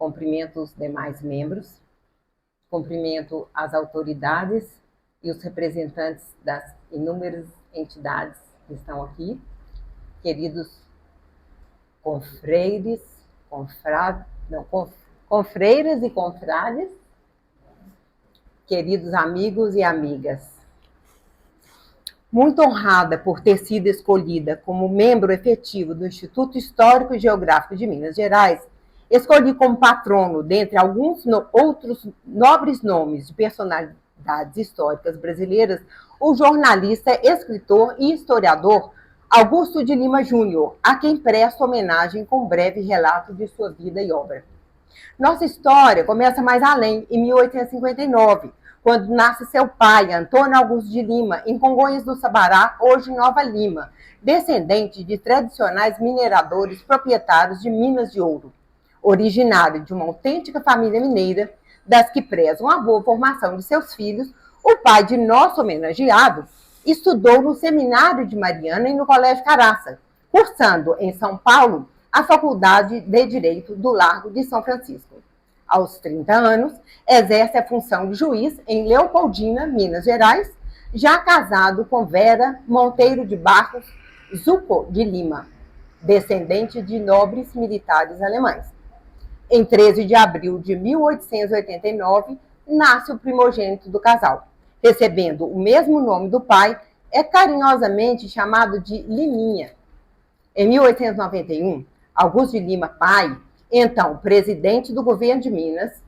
Cumprimento os demais membros, cumprimento as autoridades e os representantes das inúmeras entidades que estão aqui, queridos confreiras e confrades, queridos amigos e amigas. Muito honrada por ter sido escolhida como membro efetivo do Instituto Histórico e Geográfico de Minas Gerais, escolhi como patrono, dentre alguns outros nobres nomes de personalidades históricas brasileiras, o jornalista, escritor e historiador Augusto de Lima Júnior, a quem presto homenagem com um breve relato de sua vida e obra. Nossa história começa mais além, em 1859, quando nasce seu pai, Antônio Augusto de Lima, em Congonhas do Sabará, hoje Nova Lima, descendente de tradicionais mineradores proprietários de minas de ouro. Originário de uma autêntica família mineira, das que prezam a boa formação de seus filhos, o pai de nosso homenageado estudou no Seminário de Mariana e no Colégio Caraça, cursando em São Paulo a Faculdade de Direito do Largo de São Francisco. Aos 30 anos, exerce a função de juiz em Leopoldina, Minas Gerais, já casado com Vera Monteiro de Barros Zucco de Lima, descendente de nobres militares alemães. Em 13 de abril de 1889, nasce o primogênito do casal. Recebendo o mesmo nome do pai, é carinhosamente chamado de Liminha. Em 1891, Augusto de Lima Pai, então presidente do governo de Minas,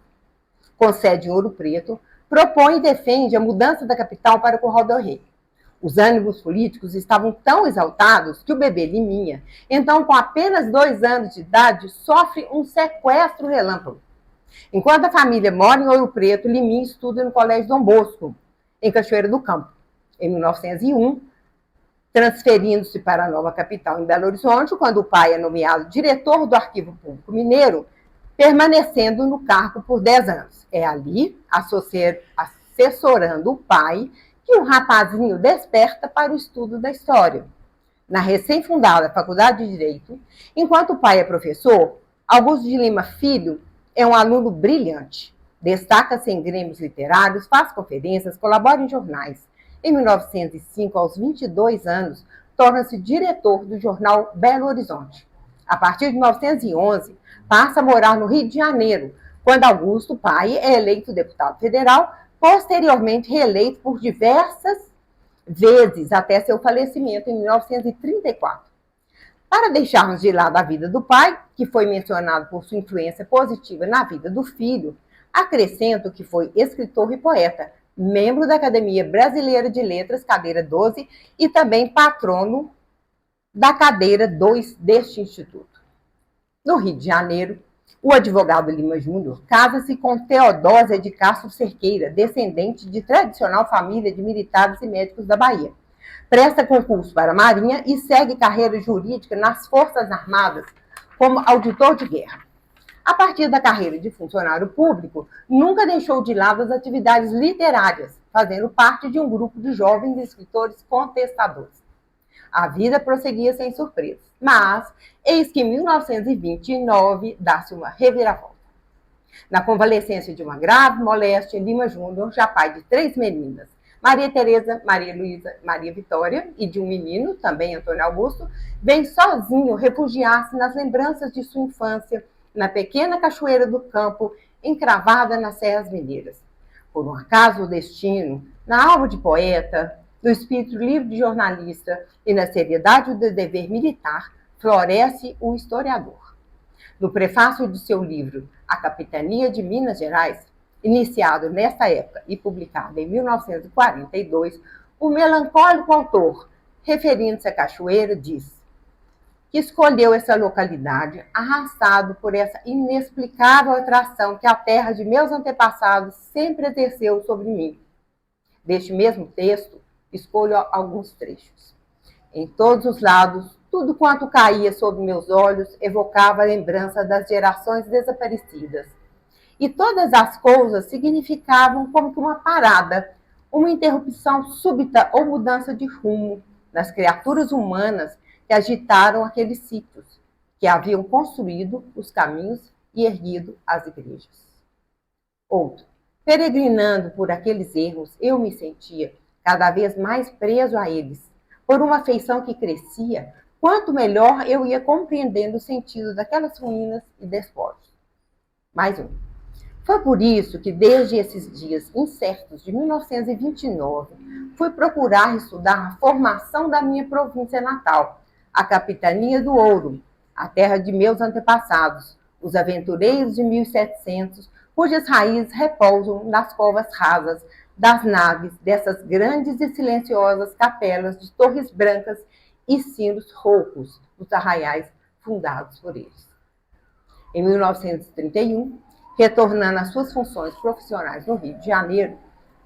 com sede em Ouro Preto, propõe e defende a mudança da capital para Curral do Rei. Os ânimos políticos estavam tão exaltados que o bebê Liminha, então com apenas 2 anos de idade, sofre um sequestro relâmpago. Enquanto a família mora em Ouro Preto, Liminha estuda no Colégio Dom Bosco, em Cachoeira do Campo. Em 1901, transferindo-se para a nova capital em Belo Horizonte, quando o pai é nomeado diretor do Arquivo Público Mineiro, permanecendo no cargo por 10 anos. É ali, assessorando o pai, que o rapazinho desperta para o estudo da história. Na recém-fundada Faculdade de Direito, enquanto o pai é professor, Augusto de Lima Filho é um aluno brilhante. Destaca-se em grêmios literários, faz conferências, colabora em jornais. Em 1905, aos 22 anos, torna-se diretor do jornal Belo Horizonte. A partir de 1911, passa a morar no Rio de Janeiro, quando Augusto, pai, é eleito deputado federal, posteriormente reeleito por diversas vezes até seu falecimento em 1934. Para deixarmos de lado a vida do pai, que foi mencionado por sua influência positiva na vida do filho, acrescento que foi escritor e poeta, membro da Academia Brasileira de Letras, cadeira 12, e também patrono da cadeira 2 deste instituto. No Rio de Janeiro, o advogado Lima Júnior casa-se com Teodósia de Castro Cerqueira, descendente de tradicional família de militares e médicos da Bahia. Presta concurso para a Marinha e segue carreira jurídica nas Forças Armadas como auditor de guerra. A partir da carreira de funcionário público, nunca deixou de lado as atividades literárias, fazendo parte de um grupo de jovens escritores contestadores. A vida prosseguia sem surpresas, mas eis que em 1929 dá-se uma reviravolta. Na convalescência de uma grave moléstia, Lima Júnior, já pai de 3 meninas, Maria Tereza, Maria Luísa, Maria Vitória, e de um menino, também Antônio Augusto, vem sozinho refugiar-se nas lembranças de sua infância, na pequena cachoeira do campo, encravada nas Serras Mineiras. Por um acaso do destino, na alma de poeta, no espírito livre de jornalista e na seriedade do dever militar, floresce o historiador. No prefácio de seu livro A Capitania de Minas Gerais, iniciado nessa época e publicado em 1942, o melancólico autor, referindo-se à cachoeira, diz que escolheu essa localidade arrastado por essa inexplicável atração que a terra de meus antepassados sempre exerceu sobre mim. Deste mesmo texto, escolho alguns trechos. Em todos os lados, tudo quanto caía sobre meus olhos evocava a lembrança das gerações desaparecidas. E todas as coisas significavam como que uma parada, uma interrupção súbita ou mudança de rumo nas criaturas humanas que agitaram aqueles sítios, que haviam construído os caminhos e erguido as igrejas. Outro. Peregrinando por aqueles erros, eu me sentia cada vez mais preso a eles, por uma afeição que crescia, quanto melhor eu ia compreendendo o sentido daquelas ruínas e despojos. Mais um. Foi por isso que, desde esses dias incertos de 1929, fui procurar estudar a formação da minha província natal, a capitania do Ouro, a terra de meus antepassados, os aventureiros de 1700, cujas raízes repousam nas covas rasas das naves dessas grandes e silenciosas capelas de torres brancas e sinos roucos dos arraiais fundados por eles. Em 1931, retornando às suas funções profissionais no Rio de Janeiro,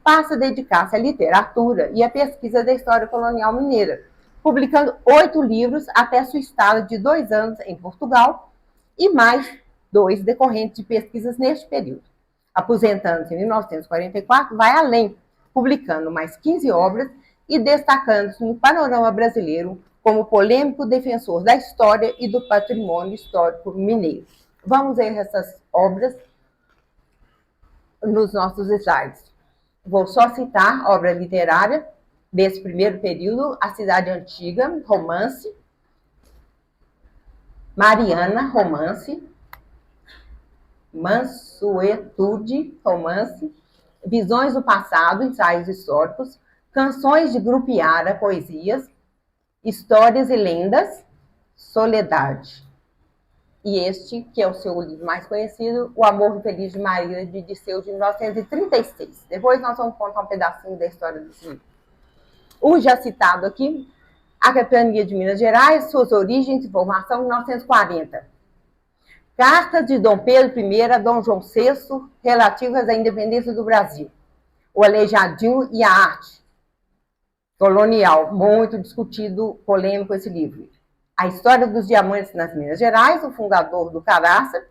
passa a dedicar-se à literatura e à pesquisa da história colonial mineira, publicando 8 livros até sua estada de 2 anos em Portugal e mais 2 decorrentes de pesquisas neste período. Aposentando-se em 1944, vai além, publicando mais 15 obras e destacando-se no panorama brasileiro como polêmico defensor da história e do patrimônio histórico mineiro. Vamos ver essas obras nos nossos slides. Vou só citar obra literária desse primeiro período: A Cidade Antiga, romance; Mariana, romance; Mansuetude, romance; Visões do Passado, ensaios históricos; Canções de Grupiara, poesias; Histórias e Lendas, Soledade. E este, que é o seu livro mais conhecido, O Amor Infeliz de Maria, de Dirceu, de 1936. Depois nós vamos contar um pedacinho da história desse livro. O já citado aqui, A Capitania de Minas Gerais, Suas Origens e Formação, 1940. Cartas de Dom Pedro I a Dom João VI, relativas à independência do Brasil. O Aleijadinho e a Arte Colonial, muito discutido, polêmico esse livro. A História dos Diamantes nas Minas Gerais, o fundador do Caraça,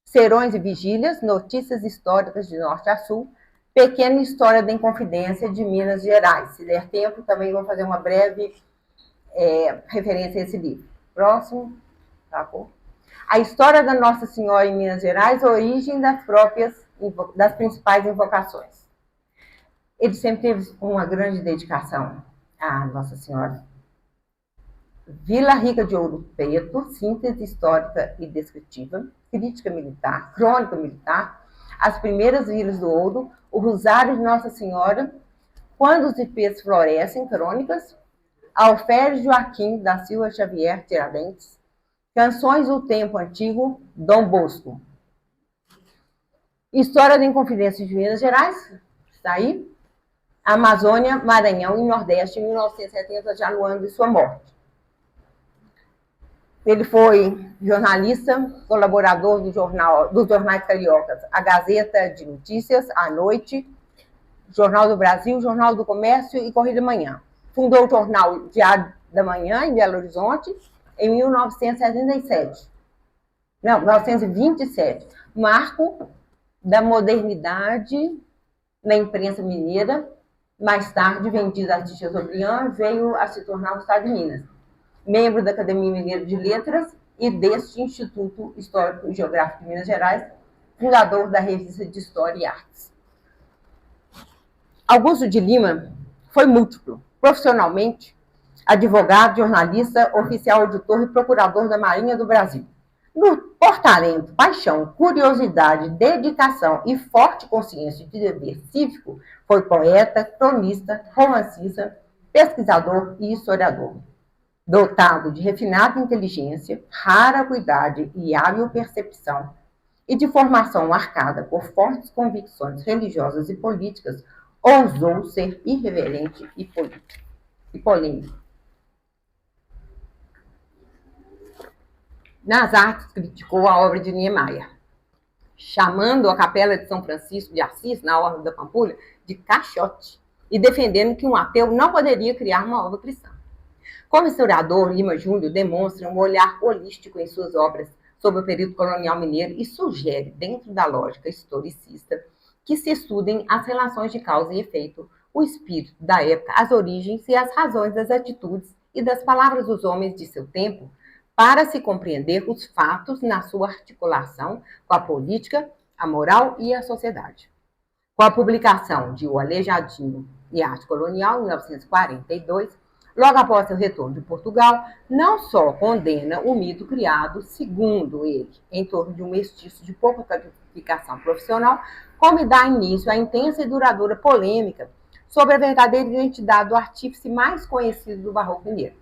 Serões e Vigílias, Notícias Históricas de Norte a Sul, Pequena História da Inconfidência de Minas Gerais. Se der tempo, também vou fazer uma breve referência a esse livro. Próximo. Tá bom. A História da Nossa Senhora em Minas Gerais, Origem das principais invocações. Ele sempre teve uma grande dedicação à Nossa Senhora. Vila Rica de Ouro Preto, síntese histórica e descritiva, crítica militar, crônica militar, as primeiras vilas do ouro, o Rosário de Nossa Senhora, quando os ipês florescem, crônicas, Alferes Joaquim da Silva Xavier Tiradentes, Canções do Tempo Antigo, Dom Bosco. História da Inconfidência de Minas Gerais, está aí. Amazônia, Maranhão e Nordeste, em 1970, já no ano de sua morte. Ele foi jornalista, colaborador dos jornais cariocas, a Gazeta de Notícias, A Noite, Jornal do Brasil, Jornal do Comércio e Correio da Manhã. Fundou o jornal Diário da Manhã, em Belo Horizonte, em 1977. Não, 1927. Marco da modernidade na imprensa mineira. Mais tarde, vendido a Chateaubriand, veio a se tornar o Estado de Minas. Membro da Academia Mineira de Letras e deste Instituto Histórico e Geográfico de Minas Gerais, fundador da Revista de História e Artes. Augusto de Lima foi múltiplo, profissionalmente, advogado, jornalista, oficial auditor e procurador da Marinha do Brasil. Por talento, paixão, curiosidade, dedicação e forte consciência de dever cívico, foi poeta, cronista, romancista, pesquisador e historiador. Dotado de refinada inteligência, rara acuidade e hábil percepção, e de formação marcada por fortes convicções religiosas e políticas, ousou ser irreverente e polêmico. Nas artes, criticou a obra de Niemeyer, chamando a Capela de São Francisco de Assis, na Orla da Pampulha, de caixote, e defendendo que um ateu não poderia criar uma obra cristã. Como historiador, Lima Júnior demonstra um olhar holístico em suas obras sobre o período colonial mineiro e sugere, dentro da lógica historicista, que se estudem as relações de causa e efeito, o espírito da época, as origens e as razões das atitudes e das palavras dos homens de seu tempo, para se compreender os fatos na sua articulação com a política, a moral e a sociedade. Com a publicação de O Aleijadinho e Arte Colonial, em 1942, logo após seu retorno de Portugal, não só condena o mito criado, segundo ele, em torno de um mestiço de pouca qualificação profissional, como dá início à intensa e duradoura polêmica sobre a verdadeira identidade do artífice mais conhecido do barroco mineiro.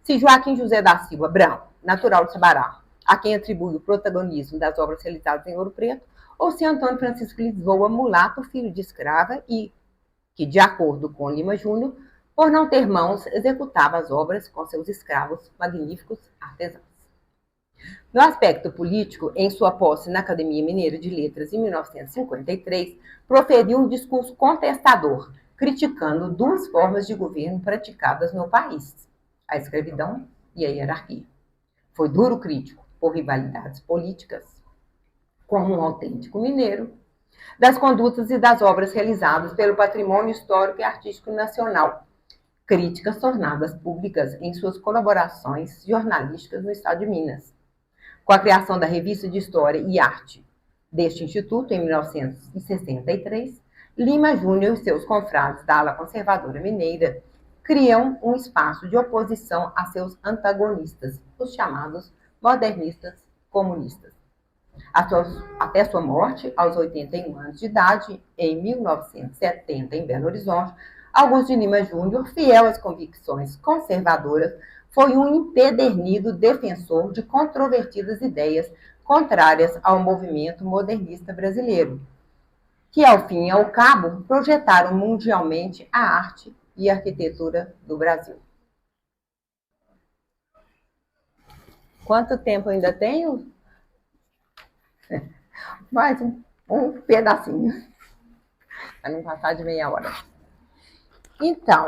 Se Joaquim José da Silva Branco, natural de Sabará, a quem atribui o protagonismo das obras realizadas em Ouro Preto, ou se Antônio Francisco Lisboa, mulato, filho de escrava e que, de acordo com Lima Júnior, por não ter mãos, executava as obras com seus escravos magníficos artesãos. No aspecto político, em sua posse na Academia Mineira de Letras em 1953, proferiu um discurso contestador, criticando duas formas de governo praticadas no país, a escravidão e a hierarquia. Foi duro crítico por rivalidades políticas, como um autêntico mineiro, das condutas e das obras realizadas pelo patrimônio histórico e artístico nacional, críticas tornadas públicas em suas colaborações jornalísticas no estado de Minas. Com a criação da Revista de História e Arte deste instituto, em 1963, Lima Júnior e seus confrades da ala conservadora mineira criam um espaço de oposição a seus antagonistas, os chamados modernistas comunistas. Até sua morte, aos 81 anos de idade, em 1970, em Belo Horizonte, Augusto de Lima Júnior, fiel às convicções conservadoras, foi um empedernido defensor de controvertidas ideias contrárias ao movimento modernista brasileiro, que, ao fim e ao cabo, projetaram mundialmente a arte e a arquitetura do Brasil. Quanto tempo ainda tenho? Mais um pedacinho, para não passar de meia hora. Então,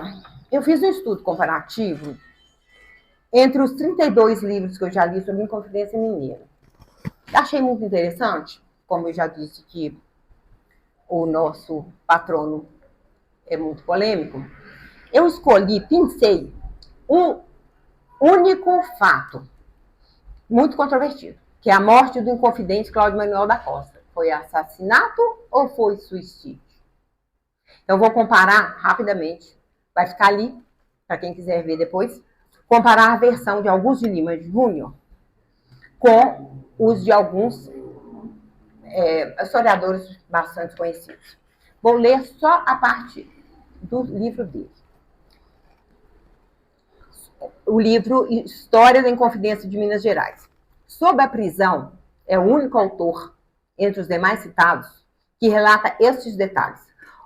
eu fiz um estudo comparativo entre os 32 livros que eu já li sobre Inconfidência Mineira. Achei muito interessante, como eu já disse que o nosso patrono é muito polêmico. Eu pensei, um único fato, muito controvertido, que é a morte do Inconfidente Cláudio Manuel da Costa. Foi assassinato ou foi suicídio? Então, vou comparar rapidamente, vai ficar ali, para quem quiser ver depois, comparar a versão de Augusto de Lima Júnior com os de alguns historiadores bastante conhecidos. Vou ler só a parte do livro dele. O livro História da Inconfidência de Minas Gerais. Sob a prisão, é o único autor, entre os demais citados, que relata estes detalhes.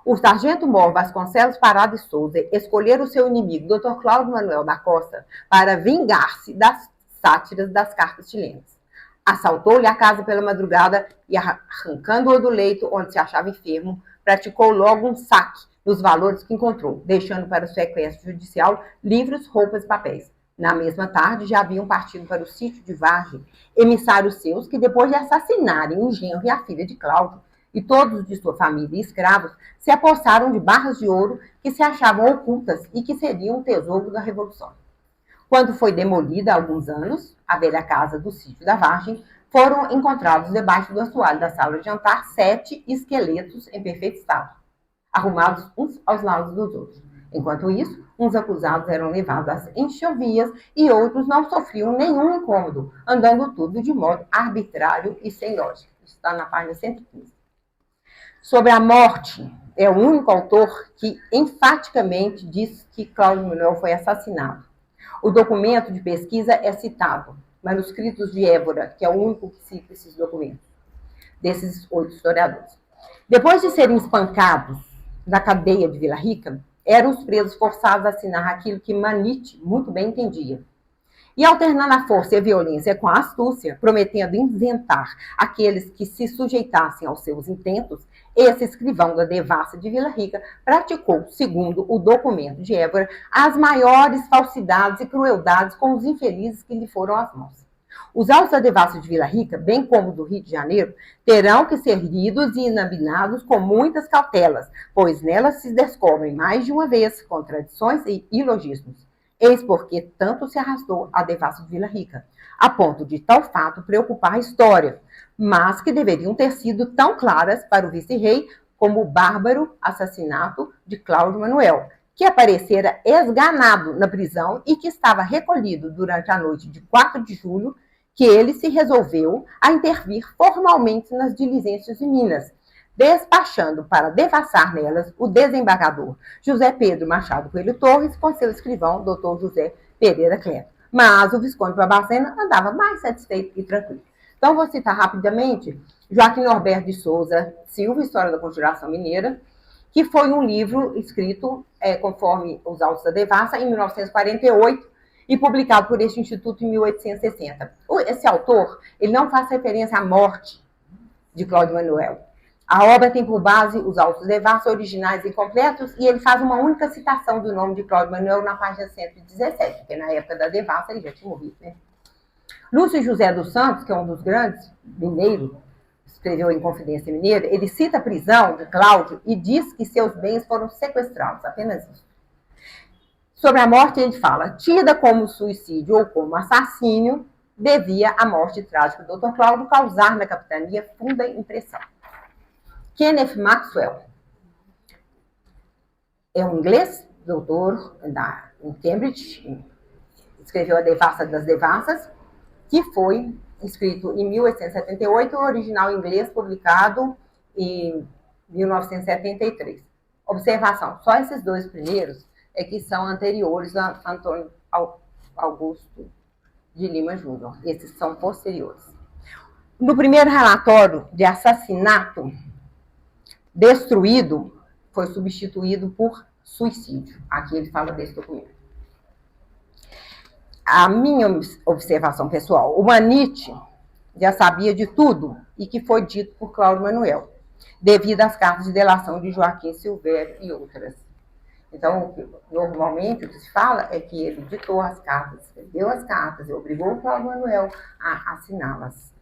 O sargento Mor Vasconcelos Parada e Souza escolheu o seu inimigo, Dr. Cláudio Manuel da Costa, para vingar-se das sátiras das cartas chilenas. Assaltou-lhe a casa pela madrugada e, arrancando-o do leito onde se achava enfermo, praticou logo um saque dos valores que encontrou, deixando para o sequestro judicial livros, roupas e papéis. Na mesma tarde, já haviam partido para o sítio de Vargem emissários seus que, depois de assassinarem o genro e a filha de Cláudio, e todos de sua família e escravos, se apossaram de barras de ouro que se achavam ocultas e que seriam o tesouro da Revolução. Quando foi demolida há alguns anos, a velha casa do sítio da Vargem, foram encontrados debaixo do assoalho da sala de jantar 7 esqueletos em perfeito estado, arrumados uns aos lados dos outros. Enquanto isso, uns acusados eram levados às enxovias e outros não sofriam nenhum incômodo, andando tudo de modo arbitrário e sem lógica. Isso está na página 115. Sobre a morte, é o único autor que enfaticamente diz que Cláudio Manuel foi assassinado. O documento de pesquisa é citado, Manuscritos de Évora, que é o único que cita esses documentos, desses 8 historiadores. Depois de serem espancados na cadeia de Vila Rica, eram os presos forçados a assinar aquilo que Manite muito bem entendia. E alternando a força e a violência com a astúcia, prometendo isentar aqueles que se sujeitassem aos seus intentos, esse escrivão da devassa de Vila Rica praticou, segundo o documento de Évora, as maiores falsidades e crueldades com os infelizes que lhe foram às mãos. Os autos da devassa de Vila Rica, bem como do Rio de Janeiro, terão que ser lidos e examinados com muitas cautelas, pois nelas se descobrem mais de uma vez contradições e ilogismos. Eis porque tanto se arrastou a devassa de Vila Rica, a ponto de tal fato preocupar a história, mas que deveriam ter sido tão claras para o vice-rei como o bárbaro assassinato de Cláudio Manuel, que aparecera esganado na prisão e que estava recolhido durante a noite de 4 de julho, que ele se resolveu a intervir formalmente nas diligências de Minas, despachando para devassar nelas o desembargador José Pedro Machado Coelho Torres com seu escrivão, doutor José Pereira Cleto. Mas o Visconde de Barbacena andava mais satisfeito e tranquilo. Então, vou citar rapidamente Joaquim Norberto de Souza Silva, História da Conjuração Mineira, que foi um livro escrito conforme os autos da devassa em 1948 e publicado por este instituto em 1860. Esse autor, ele não faz referência à morte de Cláudio Manuel. A obra tem por base os autos da devassa originais e completos, e ele faz uma única citação do nome de Cláudio Manuel na página 117, porque na época da devassa ele já tinha morrido, né? Lúcio José dos Santos, que é um dos grandes mineiros, escreveu em Confidência Mineira, ele cita a prisão de Cláudio e diz que seus bens foram sequestrados, apenas isso. Sobre a morte, ele fala, tida como suicídio ou como assassínio, devia a morte trágica do Dr. Cláudio causar na capitania funda impressão. Kenneth Maxwell é um inglês, doutor em Cambridge, escreveu A Devassa das Devassas, que foi escrito em 1878, o original em inglês publicado em 1973. Observação, só esses dois primeiros é que são anteriores a Antônio Augusto de Lima Júnior. Esses são posteriores. No primeiro relatório de assassinato, destruído, foi substituído por suicídio. Aqui ele fala desse documento. A minha observação pessoal, o Manite já sabia de tudo e que foi dito por Cláudio Manuel, devido às cartas de delação de Joaquim Silvério e outras. Então, normalmente, o que se fala é que ele ditou as cartas, escreveu as cartas e obrigou o Cláudio Manuel a assiná-las.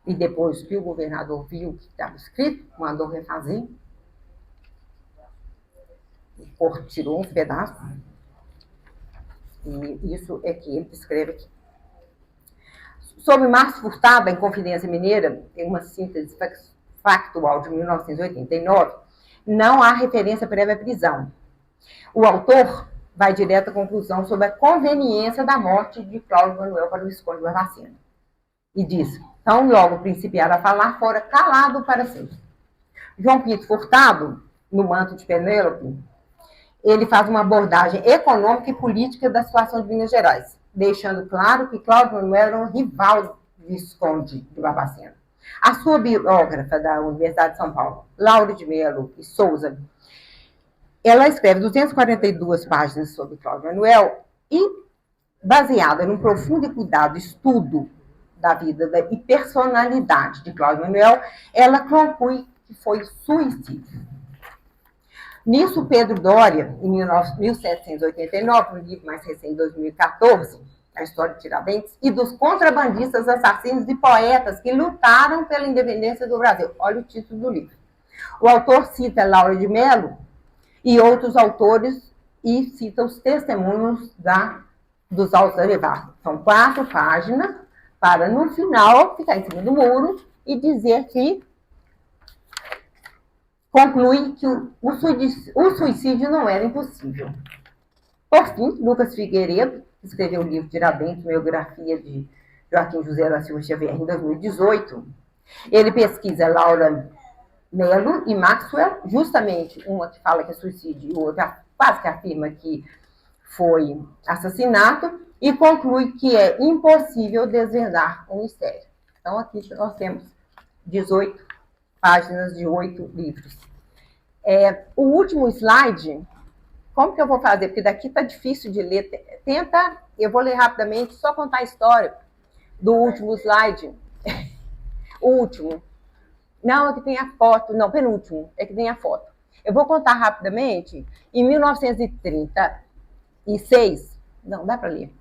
E depois que o governador viu que estava escrito, mandou refazer, tirou uns pedaços. E isso é que ele descreve aqui. Sobre Márcio Furtado, em Confidência Mineira, tem uma síntese factual de 1989, não há referência prévia à prisão. O autor vai direto à conclusão sobre a conveniência da morte de Cláudio Manuel para o Visconde de Barbacena. E diz, tão logo principiar a falar, fora calado para sempre. João Pinto Furtado, no Manto de Penélope, ele faz uma abordagem econômica e política da situação de Minas Gerais, deixando claro que Cláudio Manuel era um rival do Visconde de Barbacena. A sua biógrafa da Universidade de São Paulo, Laura de Melo e Souza, ela escreve 242 páginas sobre Cláudio Manuel e, baseada num profundo e cuidado estudo da vida e personalidade de Cláudio Manuel, ela conclui que foi suicídio. Nisso, Pedro Doria, em 1789, um livro mais recente, 2014, A História de Tiradentes, e dos contrabandistas, assassinos e poetas que lutaram pela independência do Brasil. Olha o título do livro. O autor cita Laura de Melo e outros autores e cita os testemunhos dos autos da devassa. São 4 páginas para, no final, ficar em cima do muro e dizer que conclui que o suicídio não era impossível. Por fim, Lucas Figueiredo escreveu o livro Tiradentes, biografia de Joaquim José da Silva Xavier, em 2018. Ele pesquisa Laura Melo e Maxwell, justamente uma que fala que é suicídio e outra quase que afirma que foi assassinato, e conclui que é impossível desvendar o mistério. Então, aqui nós temos 18 páginas de 8 livros. O último slide, como que eu vou fazer? Porque daqui está difícil de ler. Eu vou ler rapidamente, só contar a história do último slide. O último. Não, é que tem a foto. Não, penúltimo, é que tem a foto. Eu vou contar rapidamente. Em 1936, não, dá para ler.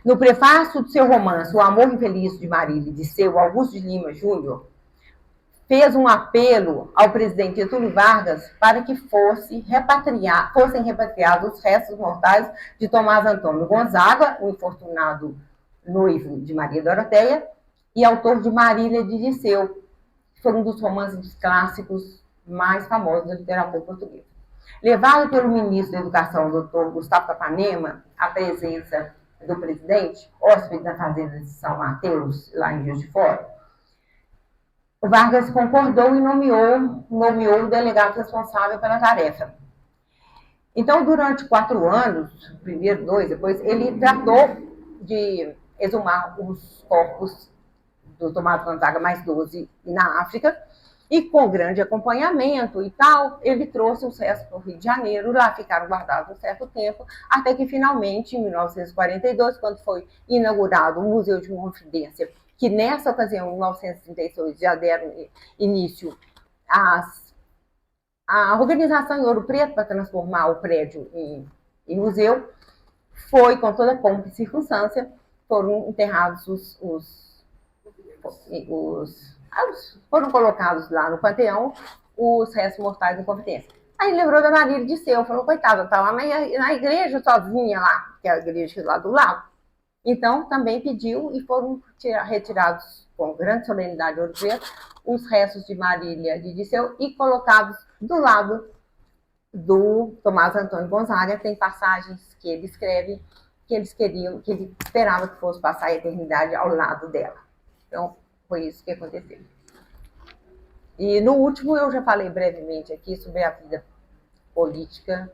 No prefácio do seu romance O Amor Infeliz de Marília, de seu Augusto de Lima Júnior, fez um apelo ao presidente Getúlio Vargas para que fossem repatriados os restos mortais de Tomás Antônio Gonzaga, o infortunado noivo de Maria Doroteia, e autor de Marília de Dirceu, que foi um dos romances clássicos mais famosos da literatura portuguesa. Levado pelo ministro da Educação, doutor Gustavo Capanema, à presença do presidente, hóspede na fazenda de São Mateus, lá em Juiz de Fora, o Vargas concordou e nomeou o delegado responsável pela tarefa. Então, durante 4 anos, primeiro 2, depois, ele tratou de exumar os corpos do Tomás Gonzaga mais 12 na África, e com grande acompanhamento e tal, ele trouxe os restos para o Rio de Janeiro, lá ficaram guardados um certo tempo, até que finalmente, em 1942, quando foi inaugurado o Museu de Confidência, que nessa ocasião, em 1936, já deram início à organização em Ouro Preto para transformar o prédio em museu, foi com toda pompa e circunstância, foram enterrados foram colocados lá no Panteão os restos mortais em Confidência. Aí lembrou da Marília de Dirceu, falou, coitada, tá lá na igreja sozinha lá, que é a igreja lá do lado. Então, também pediu e foram retirados com grande solenidade de Ouro Preto os restos de Marília de Dirceu e colocados do lado do Tomás Antônio Gonzaga. Tem passagens que ele escreve que ele esperava que fosse passar a eternidade ao lado dela. Então, foi isso que aconteceu. E no último, eu já falei brevemente aqui sobre a vida política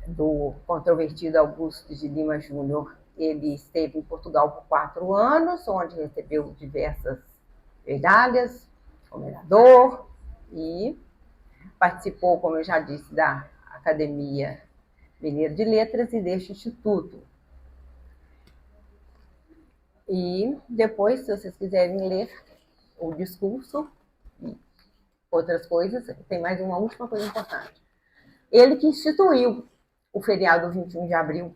do controvertido Augusto de Lima Júnior. Ele esteve em Portugal por 4 anos, onde recebeu diversas medalhas como vereador e participou, como eu já disse, da Academia Mineira de Letras e deste instituto. E depois, se vocês quiserem ler o discurso e outras coisas, tem mais uma última coisa importante. Ele que instituiu o feriado 21 de abril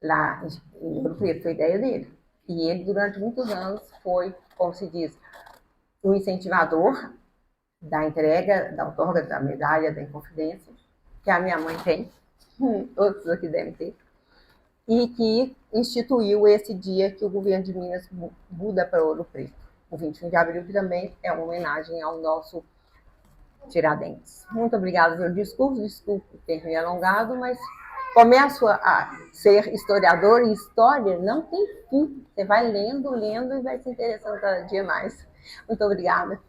lá em Ouro Preto, foi ideia dele. E ele, durante muitos anos, foi, como se diz, o incentivador da entrega, da outorga da medalha da Inconfidência, que a minha mãe tem, outros aqui devem ter, e que instituiu esse dia que o governo de Minas muda para Ouro Preto, o 21 de abril, que também é uma homenagem ao nosso Tiradentes. Muito obrigada pelo discurso, desculpe ter me alongado, mas começo a ser historiador, e história não tem fim. Você vai lendo e vai se interessando cada dia mais. Muito obrigada.